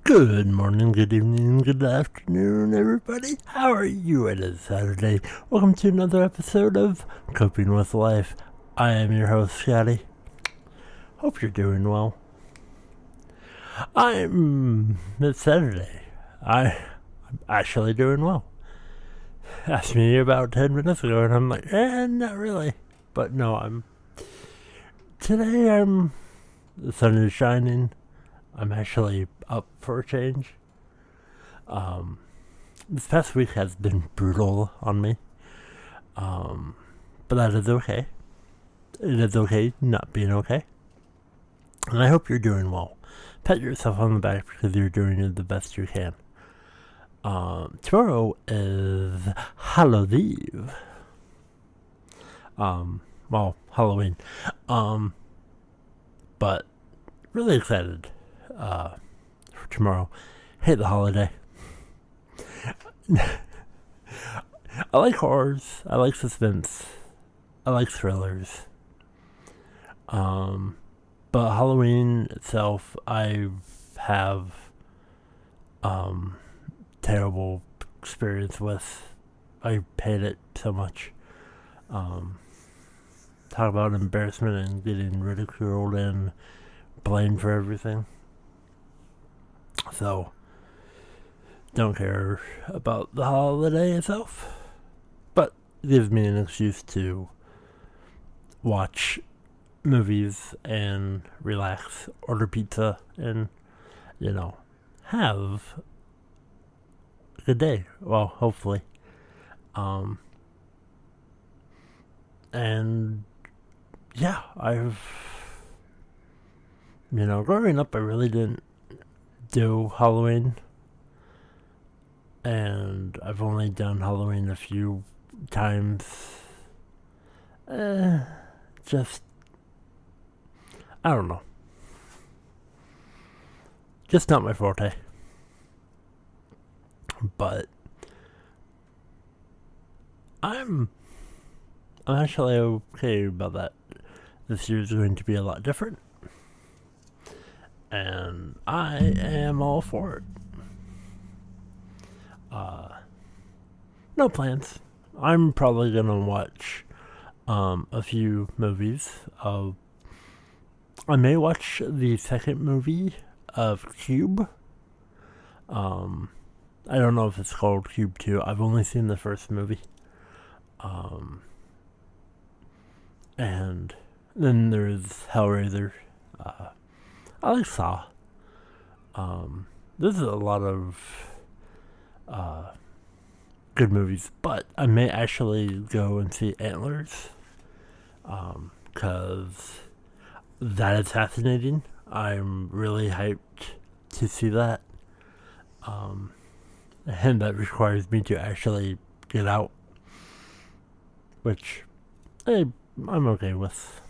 Good morning, good evening, good afternoon, everybody. How are you? It is Saturday. Welcome to another episode of Coping with Life. I am your host, Scotty. Hope you're doing well. It's Saturday. I'm actually doing well. Asked me about 10 minutes ago, and I'm like, not really. But no, today the sun is shining. I'm actually up for a change. This past week has been brutal on me. But that is okay. It is okay not being okay. And I hope you're doing well. Pat yourself on the back because you're doing the best you can. Tomorrow is Halloween. Halloween. But really excited for tomorrow. Hate the holiday. I like horrors. I like suspense. I like thrillers. But Halloween itself, I have terrible experience with. I hate it so much. Talk about embarrassment and getting ridiculed and blamed for everything. So, don't care about the holiday itself, but it gives me an excuse to watch movies and relax, order pizza, and, have a good day. Well, hopefully. And, yeah, growing up, I really didn't do Halloween. And I've only done Halloween a few times. I don't know. Just not my forte. But I'm actually okay about that. This year's going to be a lot different. And I am all for it. No plans. I'm probably gonna watch a few movies. I may watch the second movie of Cube. I don't know if it's called Cube 2. I've only seen the first movie. And then there's Hellraiser. I like Saw. There's a lot of good movies, but I may actually go and see Antlers, because that is fascinating. I'm really hyped to see that, and that requires me to actually get out, which I'm okay with.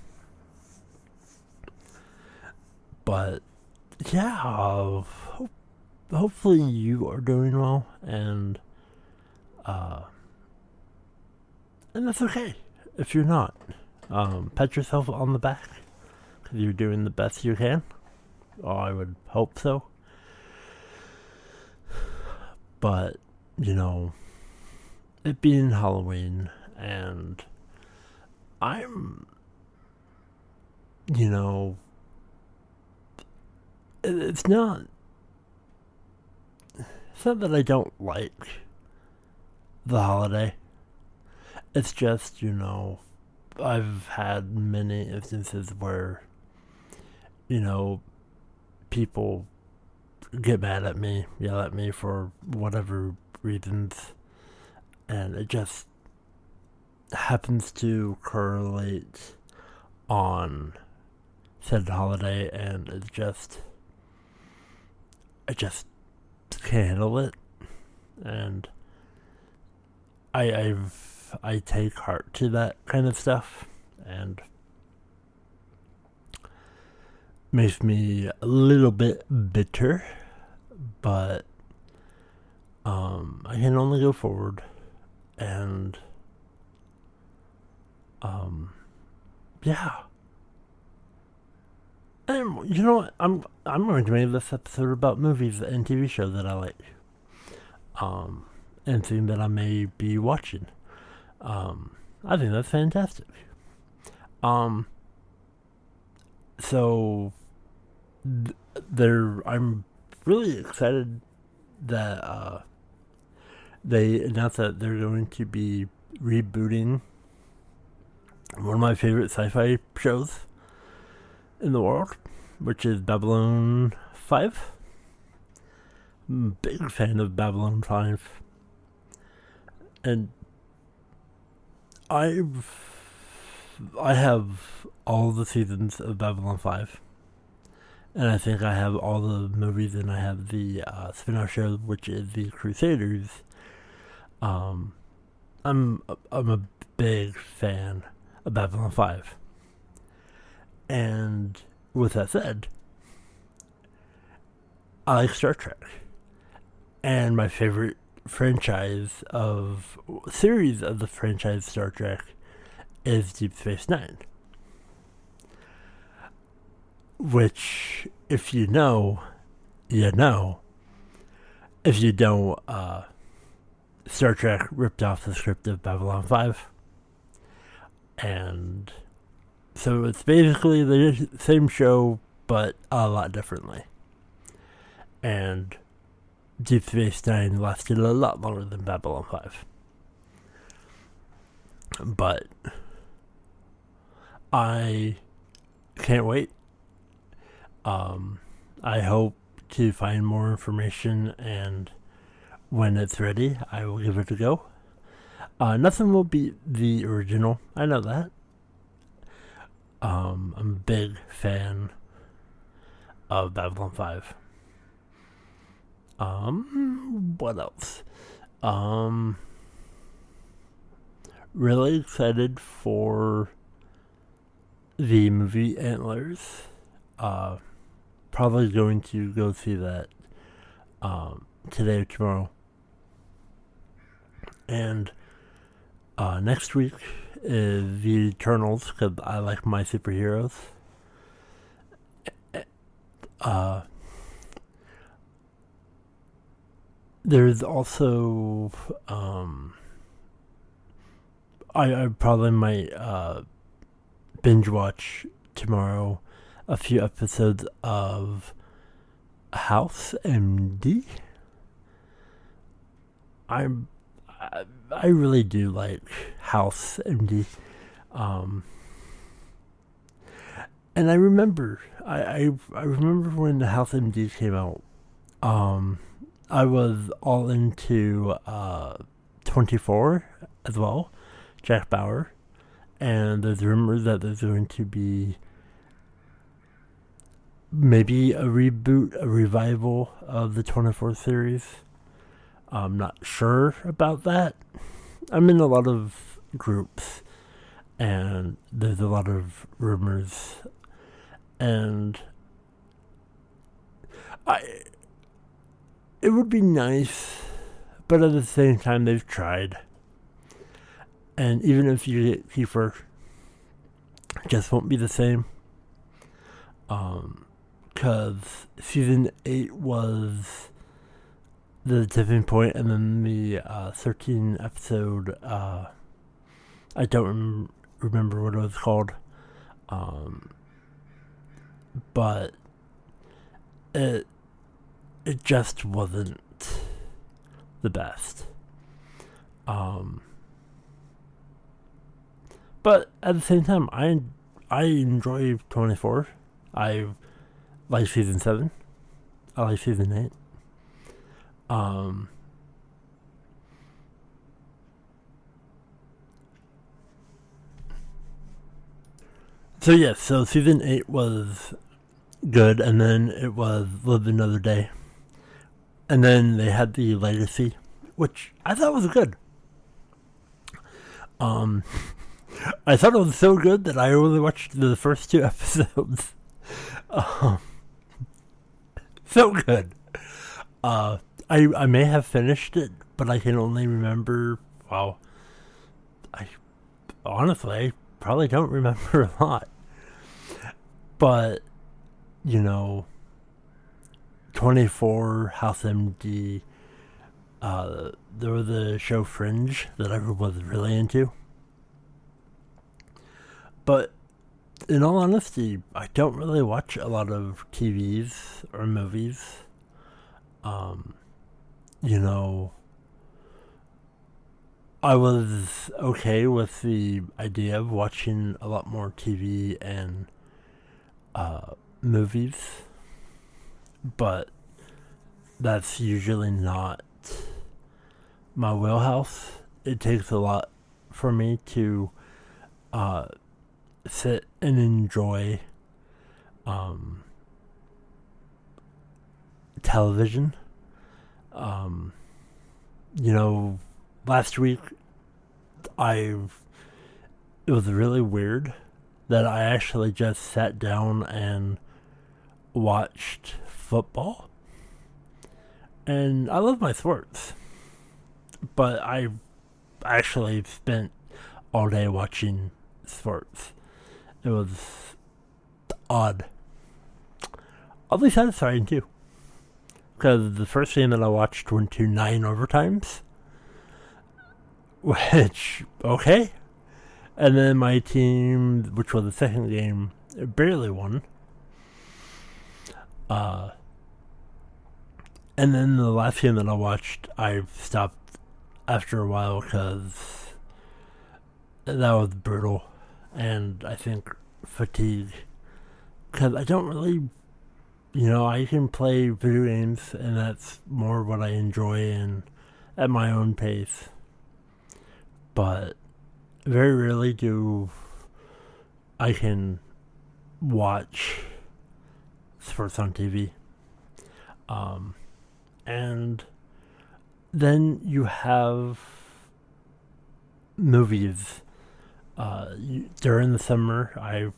But yeah, hopefully you are doing well, and that's okay if you're not. Pat yourself on the back because you're doing the best you can. Oh, I would hope so. But it being Halloween, and I'm it's not that I don't like the holiday. It's just, I've had many instances where, people get mad at me, yell at me for whatever reasons, and it just happens to correlate on said holiday, and I just can't handle it, and I take heart to that kind of stuff, and makes me a little bit bitter, but I can only go forward, and yeah, And you know what? I'm going to make this episode about movies and TV shows that I like, and things that I may be watching. I think that's fantastic. Um, so I'm really excited that they announced that they're going to be rebooting one of my favorite sci-fi shows in the world, which is Babylon 5. I'm a big fan of Babylon 5. And I have all the seasons of Babylon 5. And I think I have all the movies, and I have the spin-off show, which is The Crusaders. I'm a big fan of Babylon 5. And with that said, I like Star Trek. And my favorite series of the franchise Star Trek is Deep Space Nine. Which, if you know, you know. If you don't, Star Trek ripped off the script of Babylon 5. And so it's basically the same show, but a lot differently. And Deep Space Nine lasted a lot longer than Babylon 5. But I can't wait. I hope to find more information, and when it's ready, I will give it a go. Nothing will beat the original. I know that. I'm a big fan of Babylon 5. What else? Really excited for the movie Antlers. Probably going to go see that today or tomorrow. And next week is The Eternals, because I like my superheroes. There's also I probably might binge watch tomorrow a few episodes of House MD. I really do like House MD. And I remember I remember when the House MD came out. I was all into 24 as well, Jack Bauer, and there's rumors that there's going to be maybe a revival of the 24 series. I'm not sure about that. I'm in a lot of groups, and there's a lot of rumors, and it would be nice, but at the same time, they've tried. And even if you get Kiefer, it just won't be the same. Because season 8 was the tipping point, and then the 13 episode, I don't remember what it was called. But it just wasn't the best. But at the same time, I enjoy 24. I like season 7. I like season 8. So yes, so season 8 was good, and then it was Live Another Day. And then they had the Legacy, which I thought was good. I thought it was so good that I only watched the first 2 episodes. So good. I may have finished it, but I can only remember, I honestly probably don't remember a lot. But you know, 24, House MD. There was the show Fringe that I was really into. But in all honesty, I don't really watch a lot of TVs or movies. Um, you know, I was okay with the idea of watching a lot more TV and movies, but that's usually not my wheelhouse. It takes a lot for me to uh, sit and enjoy um, television. Um, you know, last week it was really weird that I actually just sat down and watched football. And I love my sports, but I actually spent all day watching sports. It was odd. Oddly satisfying too. Because the first game that I watched went to 9 overtimes. Which, okay. And then my team, which was the second game, barely won. And then the last game that I watched, I stopped after a while because that was brutal. And I think fatigue. Because I don't really, I can play video games and that's more what I enjoy and at my own pace. But very rarely do I can watch sports on TV. And then you have movies. During the summer, I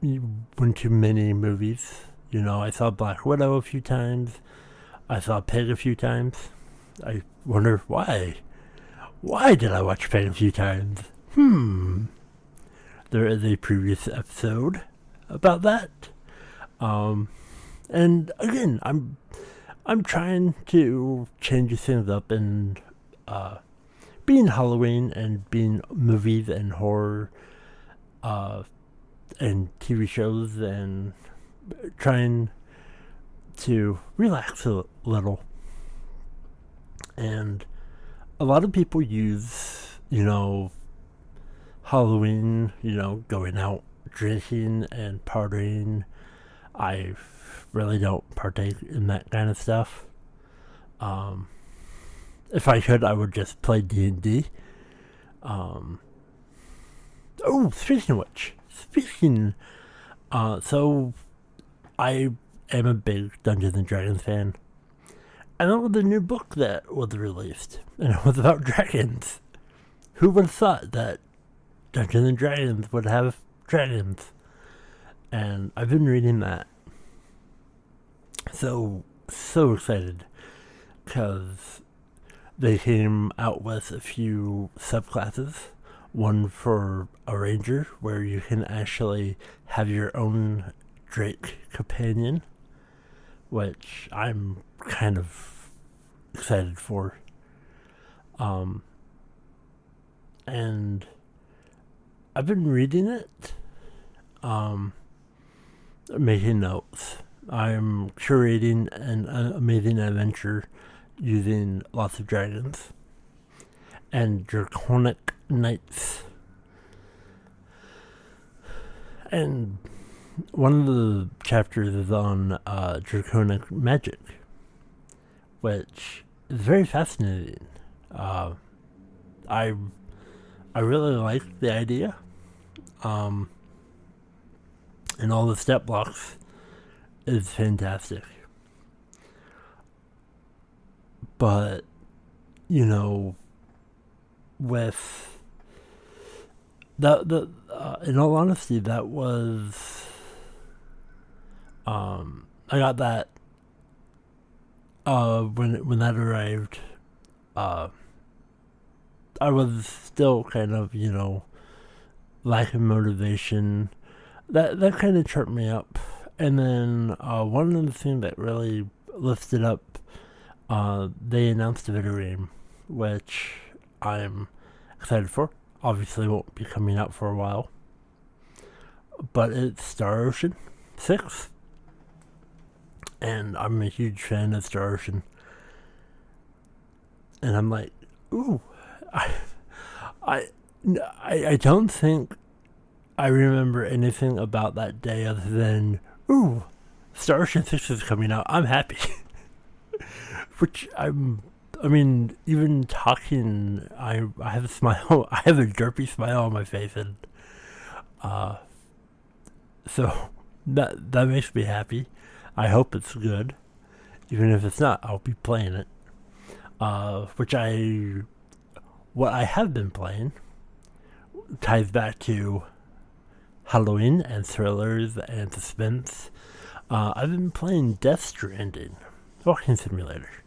went to many movies. I saw Black Widow a few times. I saw Pig a few times. I wonder why. Why did I watch Pig a few times? There is a previous episode about that. And again, I'm trying to change things up and being Halloween and being movies and horror and TV shows and trying to relax a little. And a lot of people use, Halloween, going out drinking and partying. I really don't partake in that kind of stuff. If I could, I would just play D&D. Speaking of which, so I am a big Dungeons and Dragons fan. And that was the new book that was released, and it was about dragons. Who would have thought that Dungeons and Dragons would have dragons? And I've been reading that. So excited, because they came out with a few subclasses. One for a ranger, where you can actually have your own Drake companion, which I'm kind of excited for. And I've been reading it, making notes. I'm curating an amazing adventure using lots of dragons and draconic knights. And one of the chapters is on draconic magic, which is very fascinating. I really like the idea, and all the step blocks is fantastic. But with in all honesty, that was I got that when that arrived. I was still kind of lacking motivation. That kind of tripped me up And then one of the things that really lifted up, they announced a video game, which I'm excited for. Obviously won't be coming out for a while. But it's Star Ocean 6. And I'm a huge fan of Star Ocean. And I'm like, ooh, I don't think I remember anything about that day other than, ooh, Star Ocean 6 is coming out. I'm happy. Which I mean, even talking, I have a smile. I have a derpy smile on my face, and so that makes me happy. I hope it's good. Even if it's not, I'll be playing it. What I have been playing ties back to Halloween and thrillers and suspense. I've been playing Death Stranding, walking simulator,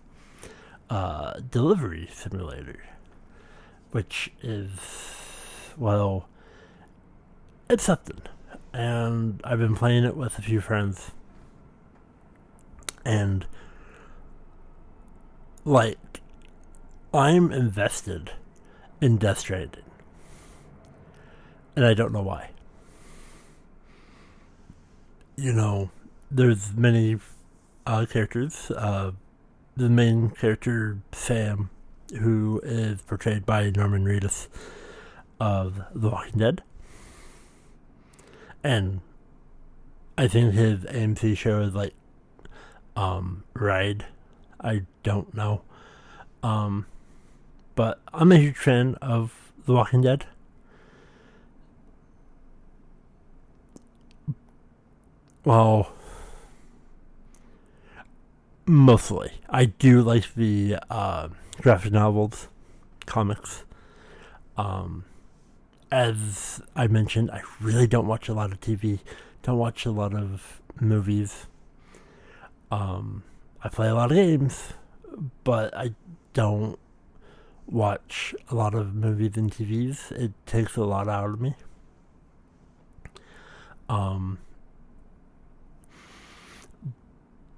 delivery simulator, which is, well, it's something. And I've been playing it with a few friends. And, like, I'm invested in Death Stranding. And I don't know why. You know, there's many characters. The main character, Sam, who is portrayed by Norman Reedus of The Walking Dead. And I think his AMC show is like Ride. I don't know. But I'm a huge fan of The Walking Dead. Well, mostly. I do like the graphic novels, comics. As I mentioned, I really don't watch a lot of TV. Don't watch a lot of movies. I play a lot of games, but I don't watch a lot of movies and TVs. It takes a lot out of me.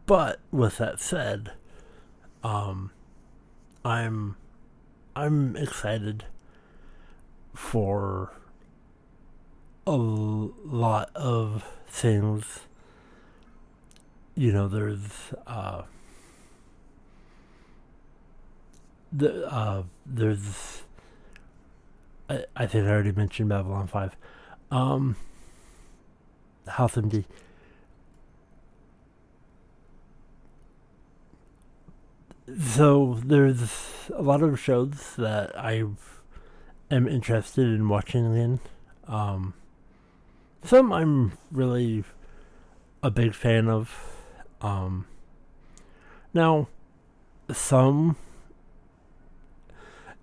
But with that said, I'm excited for a lot of things. You know, there's I think I already mentioned Babylon 5. House MD. So there's a lot of shows that I am interested in watching again. Some I'm really a big fan of. Now, some,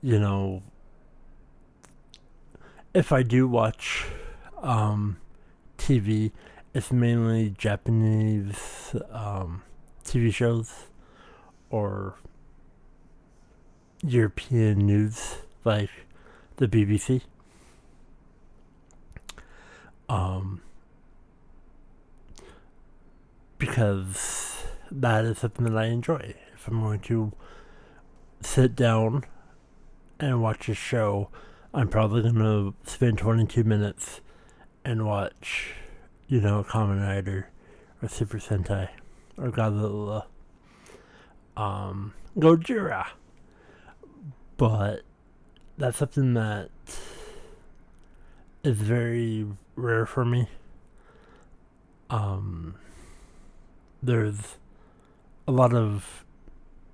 you know, if I do watch TV, it's mainly Japanese TV shows or European news, like the BBC. Because that is something that I enjoy. If I'm going to sit down and watch a show, I'm probably going to spend 22 minutes and watch, you know, Kamen Rider or Super Sentai or Godzilla, Gojira. But that's something that is very rare for me. There's a lot of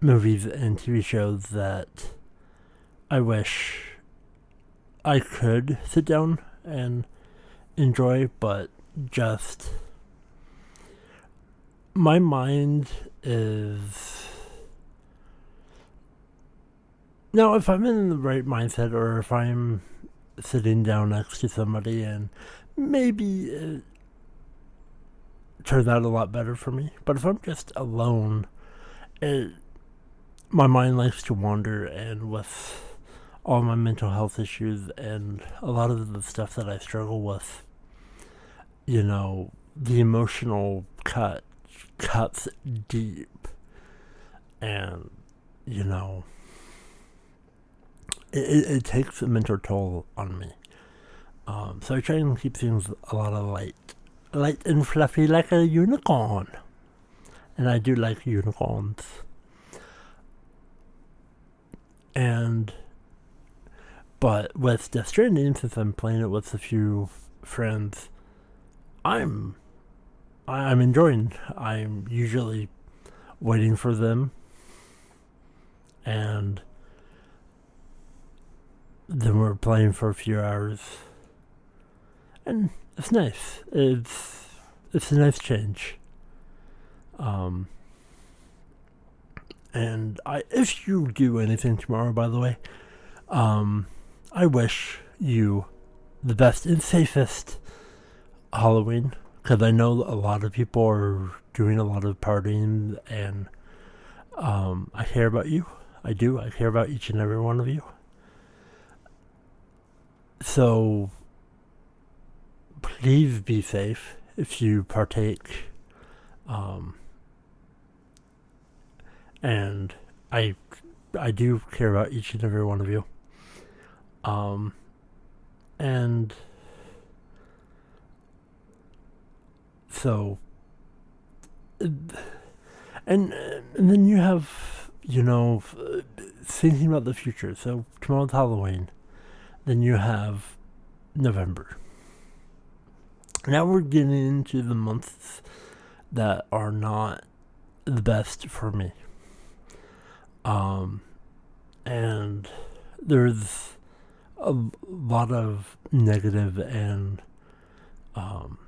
movies and TV shows that I wish I could sit down and enjoy, but just my mind is... Now, if I'm in the right mindset, or if I'm sitting down next to somebody and maybe it turns out a lot better for me. But if I'm just alone, my mind likes to wander, and with all my mental health issues and a lot of the stuff that I struggle with, you know, the emotional cuts deep, and it takes a mental toll on me. So I try and keep things a lot of light and fluffy like a unicorn, and I do like unicorns. But with Death Stranding, since I'm playing it with a few friends, I'm enjoying. I'm usually waiting for them, and then we're playing for a few hours, and it's nice. It's a nice change. And if you do anything tomorrow, by the way, I wish you the best and safest Halloween, because I know a lot of people are doing a lot of partying, and I care about you. I do. I care about each and every one of you. So please be safe if you partake. And I do care about each and every one of you. And so, and then you have, thinking about the future. So tomorrow's Halloween. Then you have November. Now we're getting into the months that are not the best for me. And there's a lot of negative, and I'm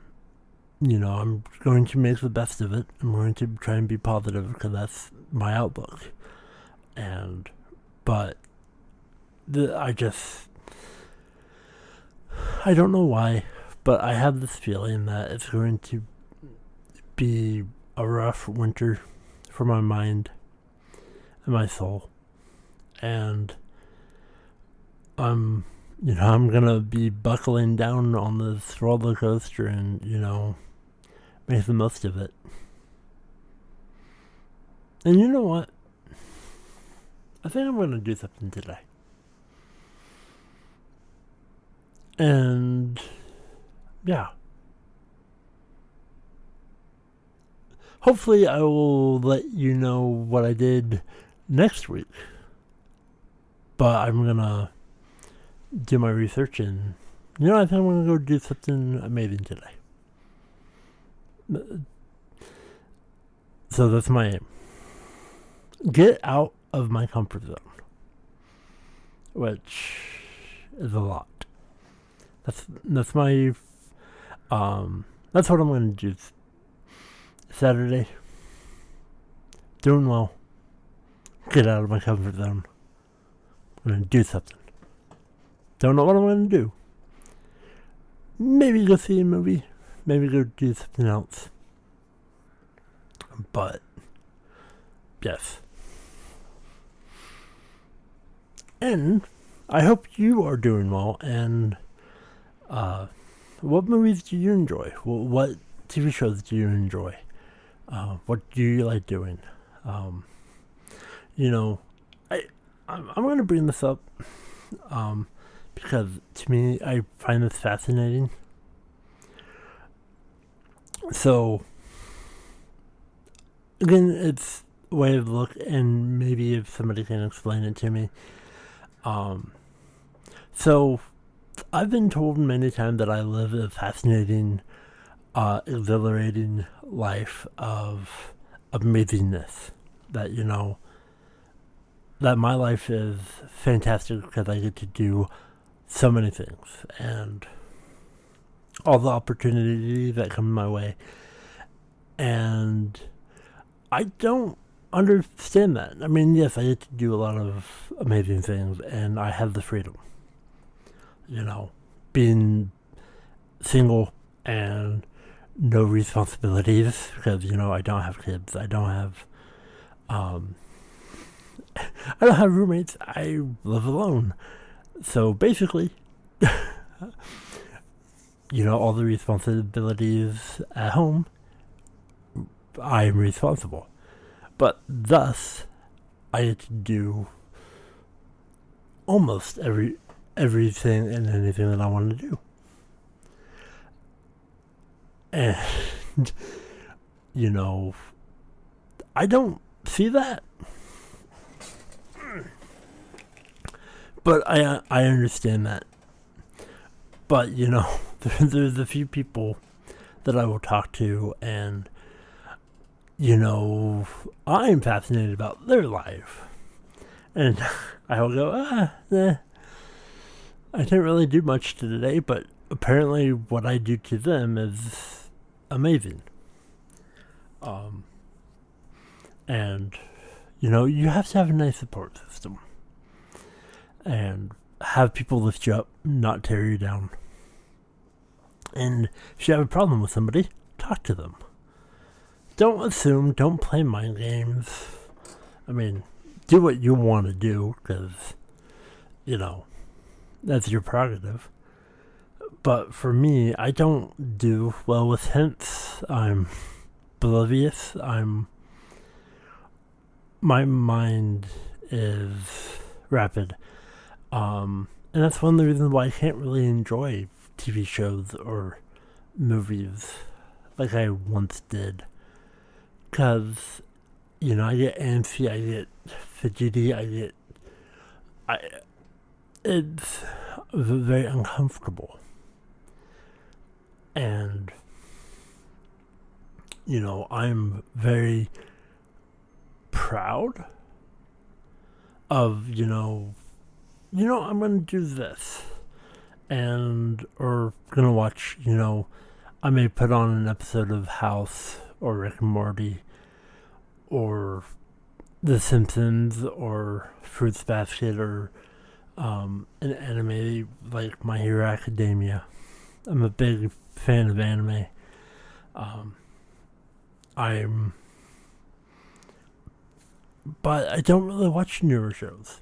going to make the best of it. I'm going to try and be positive, because that's my outlook. But I don't know why, but I have this feeling that it's going to be a rough winter for my mind and my soul. And I'm gonna be buckling down on this roller coaster and, make the most of it. And you know what? I think I'm gonna do something today. And yeah. Hopefully I will let you know what I did next week. But I'm gonna do my research, and I think I'm gonna go do something amazing today. So that's my aim. Get out of my comfort zone, which is a lot. That's my that's what I'm gonna do Saturday. Doing well. Get out of my comfort zone. I'm gonna do something. Don't know what I'm gonna do. Maybe go see a movie. Maybe go do something else. But yes. And I hope you are doing well. And what movies do you enjoy? What TV shows do you enjoy? What do you like doing? I'm going to bring this up because to me, I find this fascinating. So, again, it's a way of look, and maybe if somebody can explain it to me. So, I've been told many times that I live a fascinating, exhilarating life of amazingness. That, that my life is fantastic because I get to do so many things, and all the opportunities that come my way. And I don't understand that. I mean, yes, I get to do a lot of amazing things, and I have the freedom. Being single and no responsibilities, because, I don't have kids. I don't have roommates. I live alone. So basically, all the responsibilities at home I'm responsible. But thus, I get to do almost everything and anything that I want to do. And, I don't see that. But I understand that. But, there's a few people that I will talk to, and, I'm fascinated about their life. And I will go, I didn't really do much today, but apparently what I do to them is amazing. And, you have to have a nice support system. And have people lift you up, not tear you down. And if you have a problem with somebody, talk to them. Don't assume, don't play mind games. I mean, do what you want to do, because, that's your prerogative. But for me, I don't do well with hints. I'm oblivious. My mind is rapid. And that's one of the reasons why I can't really enjoy TV shows or movies like I once did. Because, I get antsy, I get fidgety, it's very uncomfortable. And, I'm very proud of, I'm going to do this. Or going to watch, I may put on an episode of House or Rick and Morty or The Simpsons or Fruits Basket or an anime like My Hero Academia. I'm a big fan of anime. But I don't really watch newer shows.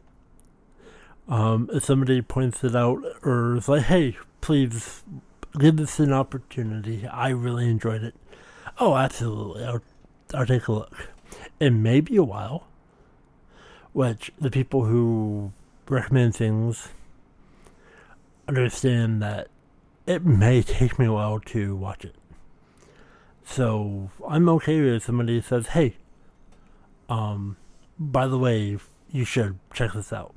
If somebody points it out or is like, hey, please give this an opportunity, I really enjoyed it. Oh, absolutely. I'll take a look. It may be a while, which the people who recommend things understand that it may take me a while to watch it. So I'm okay if somebody says, hey, by the way, you should check this out.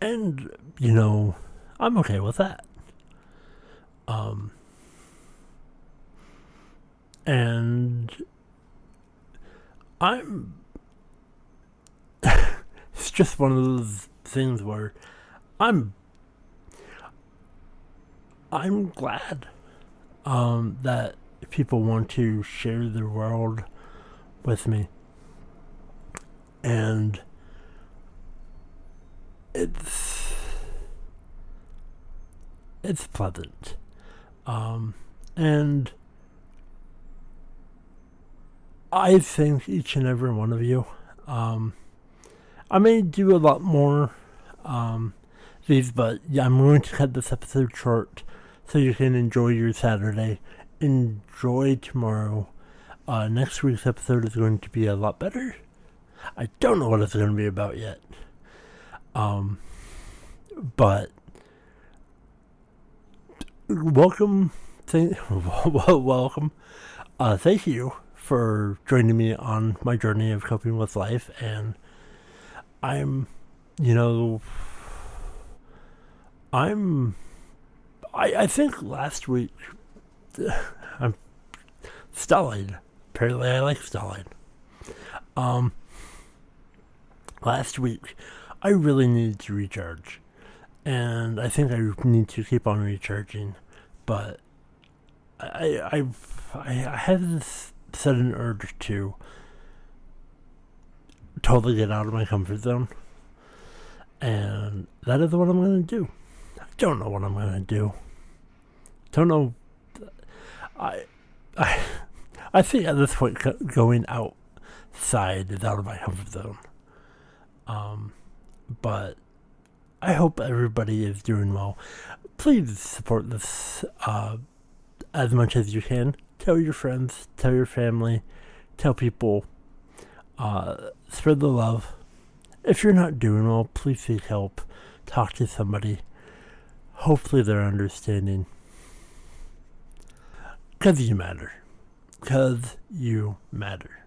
And, I'm okay with that. And it's just one of those things where I'm glad that people want to share their world with me. And it's pleasant. And I thank each and every one of you. I may do a lot more these, but I'm going to cut this episode short so you can enjoy your Saturday. Enjoy tomorrow. Next week's episode is going to be a lot better. I don't know what it's going to be about yet. But welcome. Welcome. Thank you for joining me on my journey of coping with life. And I think last week, I'm stolid. Apparently I like stolid. Last week, I really needed to recharge. And I think I need to keep on recharging. But I have this sudden urge to totally get out of my comfort zone. And that is what I'm going to do. I don't know what I'm going to do. Don't know. I think at this point going outside is out of my comfort zone. But I hope everybody is doing well. Please support this as much as you can. Tell your friends, tell your family, tell people, spread the love. If you're not doing well, please seek help. Talk to somebody. Hopefully they're understanding. Because you matter. Because you matter.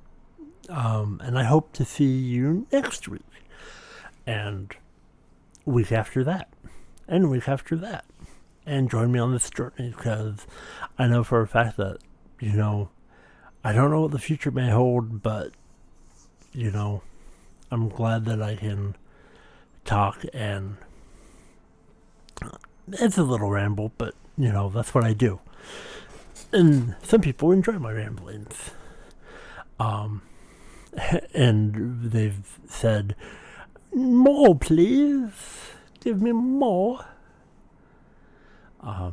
And I hope to see you next week. And week after that. And week after that. And join me on this journey, because I know for a fact that, I don't know what the future may hold, but, I'm glad that I can talk, and it's a little ramble, but, that's what I do. And some people enjoy my ramblings. And they've said, more please, give me more. I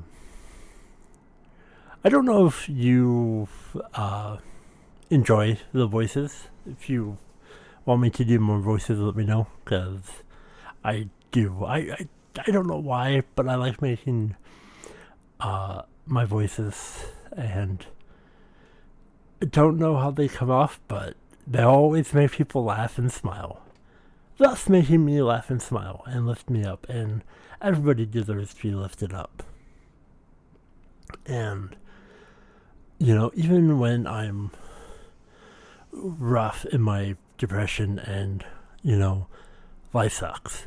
don't know if you enjoy the voices. If you want me to do more voices, let me know, because I do. I don't know why, but I like making my voices, and I don't know how they come off, but they always make people laugh and smile. Thus making me laugh and smile and lift me up, and everybody deserves to be lifted up. And, even when I'm rough in my depression and, life sucks,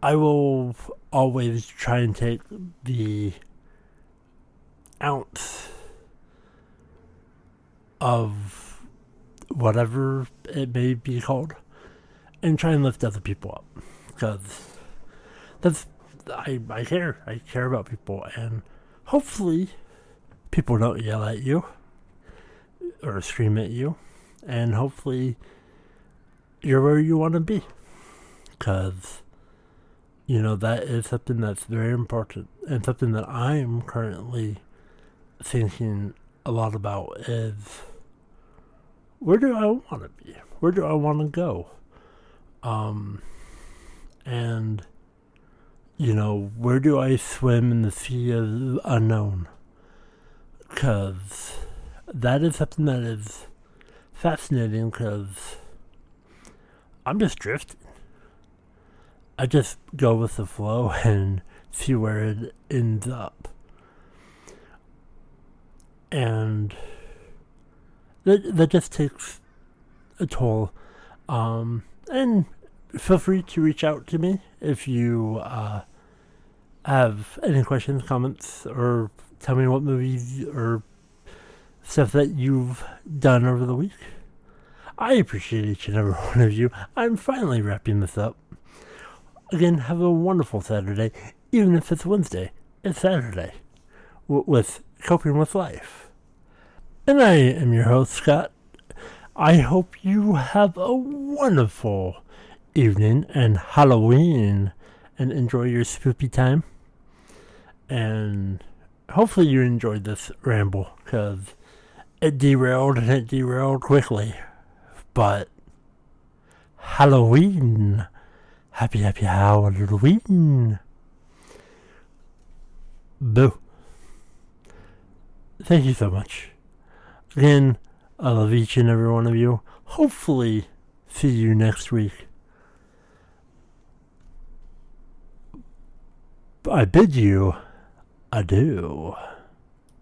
I will always try and take the ounce of whatever it may be called and try and lift other people up, because I care about people, and hopefully people don't yell at you or scream at you, and hopefully you're where you want to be, because that is something that's very important, and something that I'm currently thinking a lot about is, where do I want to be? Where do I want to go? And where do I swim in the sea of unknown? Because that is something that is fascinating, because I'm just drifting. I just go with the flow and see where it ends up. And that just takes a toll. And feel free to reach out to me if you have any questions, comments, or tell me what movies or stuff that you've done over the week. I appreciate each and every one of you. I'm finally wrapping this up. Again, have a wonderful Saturday. Even if it's Wednesday, it's Saturday. With Coping with Life. And I am your host, Scott. I hope you have a wonderful evening and Halloween, and enjoy your spooky time. And hopefully you enjoyed this ramble, because it derailed quickly. But Halloween. Happy Halloween. Boo. Thank you so much. Again, I love each and every one of you. Hopefully see you next week. I bid you adieu.